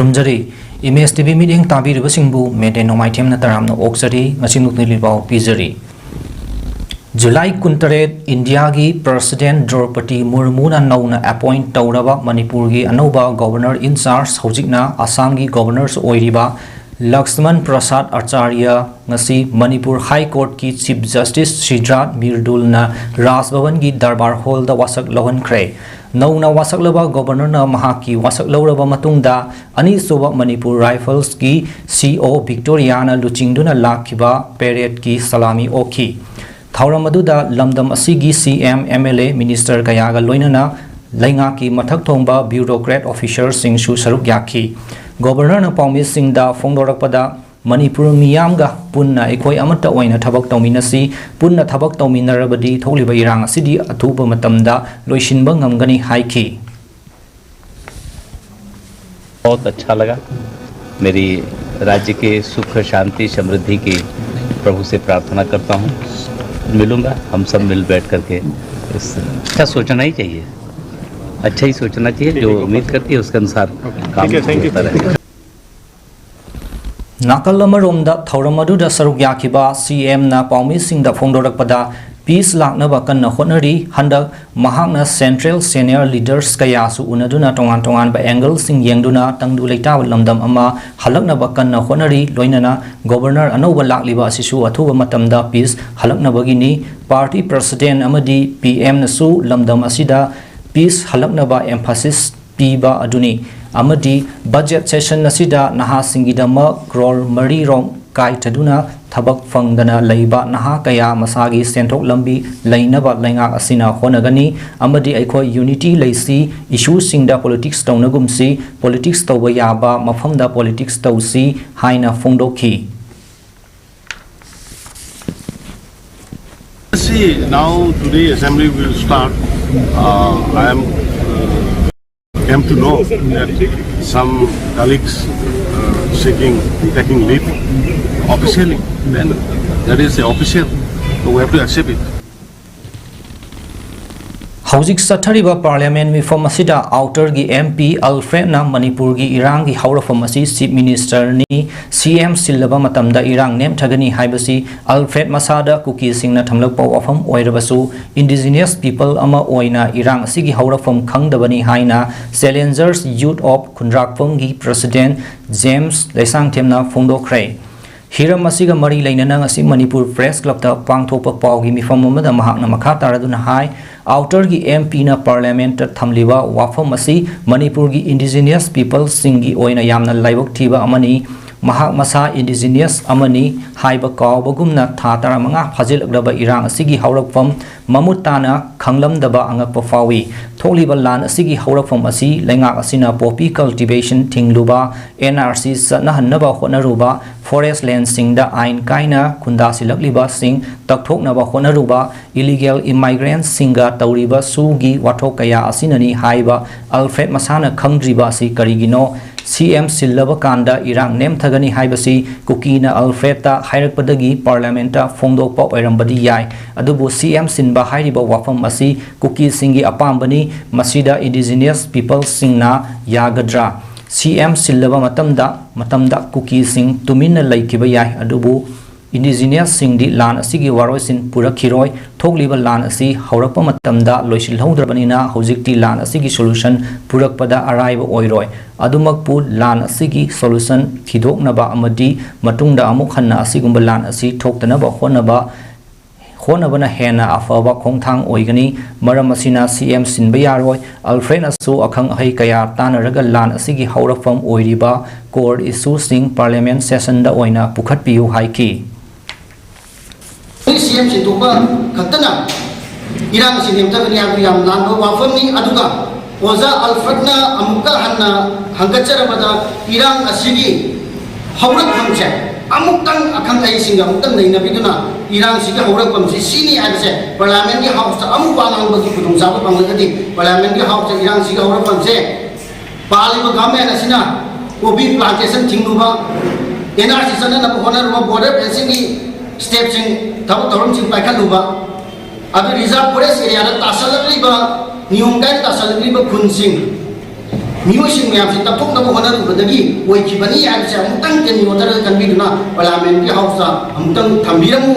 ꯈꯨꯔꯨꯝꯖꯔꯤ image TV ꯃꯤꯠꯌꯦꯡ ꯇꯥꯕꯤꯔꯤꯕꯁꯤꯡꯕꯨ ꯃꯦꯗꯦ ꯅꯣꯡꯃꯥꯏꯊꯦꯝꯅ ꯇꯔꯥꯝꯅ ꯑꯣꯛꯆꯔꯤ ꯉꯁꯤ ꯅꯨꯡꯊꯤꯜꯒꯤ ꯄꯥꯎ ꯄꯤꯖꯔꯤ जुलाई 28 इंडिया की प्रेसिडेंट द्रौपदी मुर्मू नौना अपॉइंट तौरबा मणिपुर की अनौबा गवर्नर इन चार्ज हौजिकना असम की governor ओइरिबा Lakshman Prasad Acharya ngasi Manipur high court की चीफ जस्टिस सिद्धार्थ मिर्दुलना राजभवन की दरबार हॉल दा वासक लहनख्रे नौना वासक लबा गवर्नर ना महाकी वासक लौरबा मतुंगदा अनीसुबा मणिपुर राइफल्स की सीओ विक्टोरियाना लुचिंगदुना लाखिबा पेरेड की सलामी ओखी थौरम अदुदा लमदम असिगी सीएम एमएलए मिनिस्टर कयागा लोइनना लैंगा की मथक थोंबा ब्यूरोक्रेट ऑफिसर सिंगसु सरुक याखी गवर्नर ना पाउमी सिंगदा फोंदोरकपदा मणिपुर मियामगा पुन्ना एखोय अमत्ता ओइना थबक तौमिनसी पुन्ना थबक तौमिनरबदी थोलिबा इरांग असिदी अथुबा मतमदा लोइसिनबा ngamgani हाइखी। बहुत अच्छा लगा। मेरी राज्य के सुख शांति समृद्धि की प्रभु से प्रार्थना करता हूँ। मिलूंगा, हम सब मिल बैठ करके अच्छा सोचना ही चाहिए, अच्छा ही सोचना चाहिए, जो उम्मीद करती है उसके अनुसार काम होता रहेगा। नाकल अमरोमदा थौरम अदुदा सरुक याखिबा सीएम ना पाउमी सिंगदा फोंदोरकपदा पीस लाखनबा कन्ना होनरी हंदक महाकना सेंट्रल सीनियर लीडर्स कयासु उनदुना टोंगान टोंगान बा एंगल सिंग येंगदुना तंगदु लेटाव लमदम अमा हलकनबा कन्ना होनरी लोइनना गवर्नर अनौबा लाखलिबा असिसु अथुबा मतमदा पीस हलकनबगिनी पार्टी प्रेसिडेंट अमदी पीएम नसु लमदम असिदा पीस हलकनबा एम्फासिस पीबा अदुनी अमदी बजट सेशन असिदा नहा सिंगिदमा क्रोर मरी रोम काइथदुना थबक फंगदना लैबा नहा कया मसागी सेंथोक लंबी लैनबा लैंगा असिना होनगनी अमदी अखोय यूनिटी लैसी इशू सिंगदा पॉलिटिक्स तौनगुमसी पॉलिटिक्स तौबा याबा मफमदा politics तौसी हाइना फोंदोखी। See, now today assembly will start. I am came to know that some colleagues taking leave officially. Then that is official, so we have to accept it. हौजिक सथरिबा parliament मिफम असिदा outer की MP Alfred ना मणिपुर की इरांग की हौरफम असी चीफ मिनिस्टर नि सीएम सिल्लबा मतमदा इरांग नेम थगनी हाइबसी अल्फ्रेड मसादा कुकी सिंगना थमलकपा वाफम ओइरबसु इंडिजिनियस पीपल अमा ओइना इरांग असिगी हौरफम खंगदबनी हाइना चैलेंजर्स यूथ ऑफ खुंद्राकफम की प्रेसिडेंट जेम्स लेसांगथेमना फोंदोख्रे हिरम असिगा मरी लैनना ngasi मणिपुर प्रेस क्लब ता पांगथोपा पावगी मिफम अमदा महाकना मखा तारदुना हाई आउटर की एमपी ना पार्लियामेंट थमलिबा वाफम असी मणिपुर की इंडिजिनियस पीपल सिंगी ओइना यामना लाइबक थीबा अमनी महाक मसा इंडिजिनियस अमनी हाइबा कावबगुमना था तारा मंगा फाजिलकदबा इरांग असिगी हौरकफम ममुताना खंगलमदबा अंगकपा फावी थोलिबा लान असिगी हौरकफम असी लैंगा असिना पॉपी कल्टिवेशन थिंगलुबा एनआरसी सनहन्नबा होनरुबा फॉरेस्ट लैंड सिंगदा आइन काइना खुंदासिलकलिबा सिंग तकथोकनबा होनरुबा इलीगल इमाइग्रेंट सिंगा तौरिबा सुगी वाथोक कया असिननी हाइबा अल्फ्रेड मसाना खंगद्रिबा असि करिगिनो सीएम सिल्लबा कांदा इरांग नेम थगनी हाइबसी कुकीना अल्फ्रेडता हाइरकपदगी पार्लियामेंटा फोंदोकपा ओइरमबदी याय अदुबु सीएम सिनबा हाइरिबा वाफम असी कुकी सिंगी अपामबनी मसीदा इंडिजिनियस पीपल सिंगना यागद्रा सीएम सिल्लबा मतमदा कुकी सिंग तुमिन लैकिबा याय अदुबु इंडिजिनियस सिंगदी लान असिगी वारोइसिन पुरखिरोय थोकलिबा लान असि हौरकपा मतमदा लोइसिलहौद्रबनिना हौजिकती लान असिगी सोल्यूशन पुरकपदा अराइबा ओइरोय अदुमकपु लान असिगी सोल्यूशन थिदोकनबा अमदी मतुंगदा अमुक हन्ना असिगुंबा लान असि थोक्तनबा होनबना हेना अफबा खोंथांग ओइगनी मरम असिना सीएम सिनबा यारोय अल्फ्रेड असु अखंग अहै कया तानरगा लान असिगी हौरकफम ओइरिबा कोर इशू सिंग पार्लियामेंट सेशन दा ओइना पुखटपियु हाइकी। सीएम सिंदोबा खतना इरांग सिनेम तगनी याम लांबा वाफमनी अदुगा ओजा अल्फ्रेडना अमुका हन्ना हंगचरबदा इरांग असिगी हौरकफमसे अमुक्तंग अखंग अइसिंग अमुक्तंग नैनबिदुना इरांग सिगी हौरकफमसे सिनी आइबसे पार्लियामेंट की हाउस अमु वांगांबगी खुदुंजाबा फंगलगदी पार्लियामेंट की हाउस इरांग सिगी हौरकफमसे पालिबा गवर्नमेंट असिना कोबी प्लांटेशन थिंगुबा एनआरसी सनना होनरुबा बॉर्डर फेंसिंग की स्टेप्सिंग थबक थौरमसिंग पाइखलुबा अब रिजर्व फॉरेस्ट एरिया तासलकलिबा नियम गाइड तासलकलिबा खुनसिंग मियोसिंग मैम से तपथोकनबो होनरुबदगी ओइखिबनी हाइबसे अमुतंग केनियोतर कन्वीदुना पार्लियामेंट की हाउस अमुतंग थंबिरमु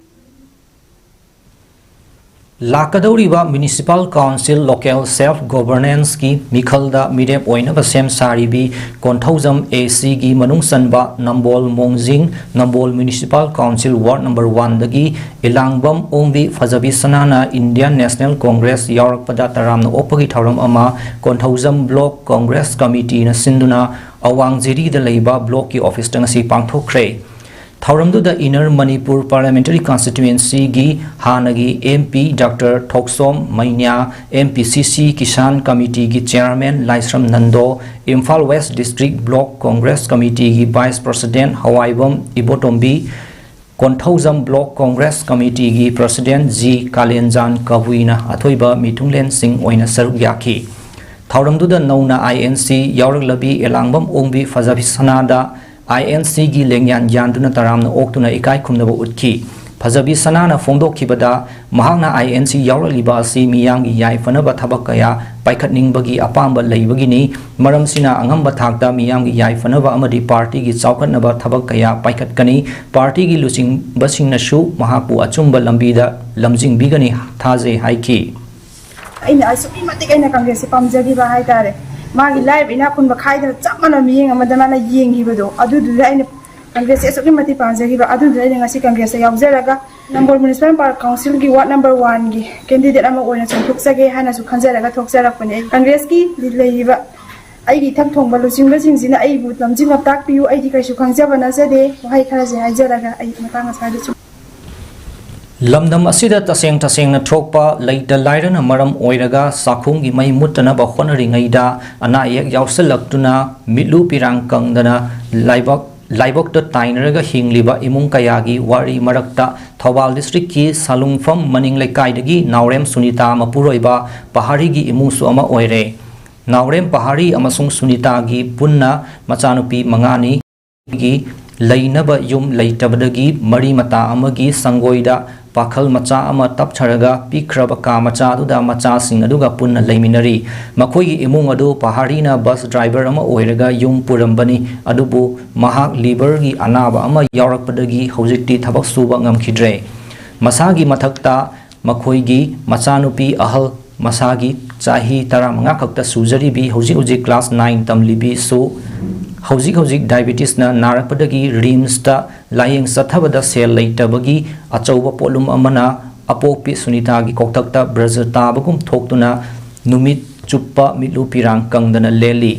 लाकदौरीबा municipal council local self governance की मिखलदा मिरेप ओइनबा सेम सारीबी कोंथौजम एसी की मनुंग सनबा नंबोल मोंजिंग Nambol municipal council ward number 1 दगी इलांगबम ओंबी फजबी सनाना इंडियन नेशनल कांग्रेस यावरपदा तरामना ओपगी थौरम अमा कोंथौजम ब्लॉक कांग्रेस कमिटी न सिंदुना अवांगजिरी द लेबा ब्लॉक की ऑफिस तंगसी पांगथोखरे थौरमदुदा इनर मणिपुर पार्लियामेंटरी कॉन्स्टिट्यूएंसी की हानगी MP doctor Thoksom Mainya MPCC Kisan committee की chairman Laishram Nando Imphal west district block Congress committee की vice president Hawaibam Ibotombi Konthoujam block Congress committee की प्रेसिडेंट जी कालेंजान कबुइना अथोइबा मिथुंगलेन सिंह ओइना सरुक याखी थौरमदुदा नौना आईएनसी यावरगलबी एलांगबम ओंबी फजाबी सनादा INC की लेंयान यानदुना तरामना ओक्तुना इकाई खुमनबो उतखी फजबी सनाना फोंदोखिबदा महांगना INC यावरलिबा असि मियांगी याइफनबा थबक कया पाइखतनिंगबगी अपांबा लैबगिनी मरमसिना अंगंबा थाकदा मियांगी याइफनबा अमदि पार्टी की चाउखतनबा थबक कया पाइखतकनी पार्टी की लुचिंगबसिंगनसु महापु अचुंबा लंबीदा लमजिंगबिगनी थाजे हाइकी अइना असुकी मतिक अइना कांग्रेस पामजगिबा हाइतारे मागी लाइव इना खुनबा खाइदना चमना मियेंग अमदा माना येंगिबदो अदुदुदा अइना कांग्रेस असुकी मति पामजगिबा अदुदुदा अइना ngasi कांग्रेस यावजरगा नंबर म्युनिसिपल पार्क काउंसिल की वार्ड नंबर 1 की कैंडिडेट अमा ओइना चोंथोकसगे हाना सु खंजरगा थोकसरकपने कांग्रेस की लेइबा अइगी थक थोंबा लुचिंगबसिंगसिना अइबु तमजिंग ताकपियु अइदी कैसु खंजबा नजदे वहाई खराजे हाइजरगा अइ मतांग सादे लमदम असिदा तसेंग तसेंग थोकपा लैत लाइरन मरम ओइरगा साखुंगी मई मुत्तनबा होनरिङैदा अना एक यावसलक्तुना मिलु पिरांग कंगदना लाइबक ताइनरगा हिंगलिबा इमुंग कयागी वारी मरक्ता थौबाल डिस्ट्रिक्ट की सालुंगफम मनिंग लेकाइदगी नावरेम सुनीता मपुरोइबा पहाड़ी की इमुंगसु अमा ओइरे नावरेम पहाड़ी अमसुंग सुनीता की पुन्ना मचानुपी मंगानी की लैनबा युम लैतबदगी मरी मता अमगी संगोइदा पाखल मचा अमा तपछरगा पिख्रब का मचादुदा मचासिंग अदुगा पुन्ना लैमिनरी मखोई इमुंग अदु पहाड़ीना बस ड्राइवर अमा ओइरगा युम पुरंबनी अदुबु महाक लीवर की अनाबा अमा यावरकपदगी हौजिक्ति थबक सुबा ngamkhidre मसागी मथक्ता मखोईगी मचानुपी अहल मसागी चाही 15 खक्ता सुजरीबी हौजिक क्लास 9 तमलिबी सु हौजिक डायबिटीज नारकपदगी रिम्सता लायेंग सथबदा सेल लेटबगी अचौबा पोलुम अमना अपोपी सुनीता की कोक्तक्ता ब्रजताबगुम थोक्तुना नुमित चुप्पा मिलु पिरांग कंगदना लेली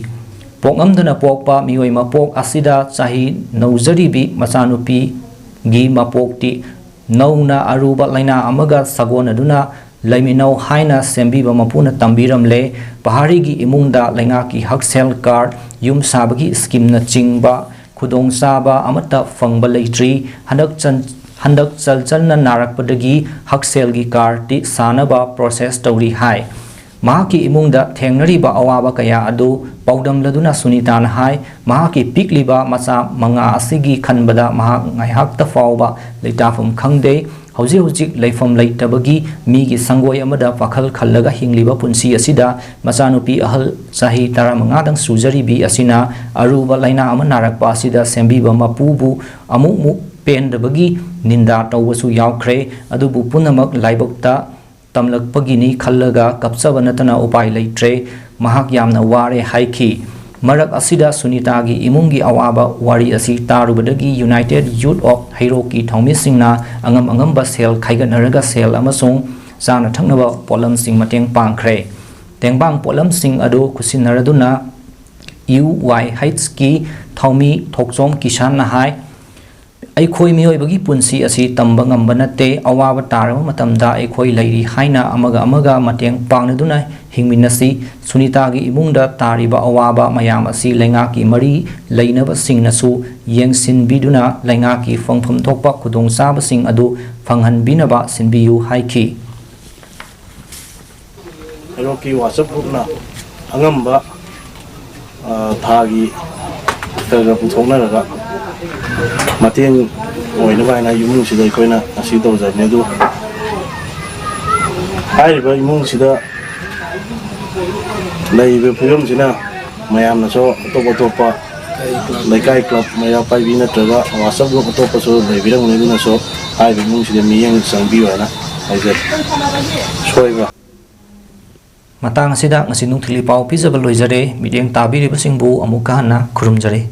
पोंगमदना पोकपा मियोय मपोक असिदा चाही नौजरीबी मचानुपी गी मपोकती नौना अरुबा लाइना अमगा सगोनदुना लैमिनौ हाइना सेंबीबा मपुना तंबीरमले पहाड़ी की इमुंगदा लैंगा की हकसेल कार्ड युम साबगी स्कीम न चिंगबा खुदोंग साबा अमता फंगबा लेट्री हंदक चलचल न नारकपदगी हकसेल की कार्ड टी सानबा प्रोसेस तौरी हाय महाकी इमुंगदा थेंगनरीबा अवाबा कया अदु पौदम लदुना सुनीतान हाय महाकी पिकलिबा मचा मंगा असिगी खनबदा महा ngaihakta fawba leitafum khangde हौजिक लेफम लेटबगी मीगी संगोय अमदा Pakhal खल्लगा हिंगलिबा पुंसी असिदा मचानुपी अहल चाही 15 सुजरीबी असिना अरुबा लाइना अमा नारकपा असिदा सेंबीबा मपुबु अमुमु पेंदबगी निंदा तौबसु यावख्रे अदुबु पुनमक लाइबक्ता तमलकपगिनी खल्लगा कपचब नतना उपाय लेट्रे महाक यामना वारे हाइखी मरक असिदा सुनीता की इमुंगी अवाबा वारी असी तारुबदगी यूनाइटेड यूथ ऑफ हेरो की थौमिसिंगना अंगम अंगम सेल खाइगनरगा सेल अमसों चाना थंगनबा पोलम सिंग मतेंग पांखरे तेंगबांग पोलम सिंग अदु खुसिनरदुना UYH की थौमी थोकचोम किसान नहाय अखोई मियोइबगी पुंसी असी तंबा ngamba nate awaba tarama matamda अखोई लैरी हाइना अमगा मतेंग पांगनदुना हिंगमिनसी सुनीता की इमुंगदा तारिबा अवाबा मयाम असी लैंगा की मरी लैनबा सिंगनसु येंगसिनबिदुना लैंगा की फंगफम थोकपा खुदोंचाबा सिंग अदु फंगहनबिनबा सिनबियु हाइखी हेरो की वाट्सएप ग्रुपना अंगम्बा थागी तरगा पुथोंनरगा मतेंग ओइनबा ना इमुंग सिदा कोइना असी तौजने दु हाइरिबा इमुंग सिदा लैबे फिल्म सिना ꯃꯌꯥꯝꯅꯁꯨ ꯑꯇꯣꯞꯄ ꯂꯩꯀꯥꯏ ꯀ꯭ꯂꯕ ꯃꯩꯔꯥ ꯄꯥꯏꯕꯤ ꯅꯠꯇ꯭ꯔꯒ ꯋꯥꯆꯞ ꯒ꯭ꯔꯨꯞ ꯑꯇꯣꯞꯄꯁꯨ ꯂꯩꯕꯤꯔꯝꯒꯅꯤ ꯑꯗꯨꯅꯁꯨ ꯍꯥꯏꯔꯤꯕ ꯏꯃꯨꯡꯁꯤꯗ ꯃꯤꯠꯌꯦꯡ ꯆꯪꯕꯤꯌꯨ ꯍꯥꯏꯅ ꯍꯥꯏꯖꯔꯤ ꯁꯣꯏꯕ꯭ꯔꯥ ꯃꯇꯥꯡ ꯑꯁꯤꯗ ꯉꯁꯤ ꯅꯨꯡꯊꯤꯜꯒꯤ ꯄꯥꯎ ꯄꯤꯖꯕ ꯂꯣꯏꯖꯔꯦ ꯃꯤꯠꯌꯦꯡ ꯇꯥꯕꯤꯔꯤꯕꯁꯤꯡꯕꯨ ꯑꯃꯨꯛꯀ ꯍꯟꯅ ꯈꯨꯔꯨꯝꯖꯔꯤ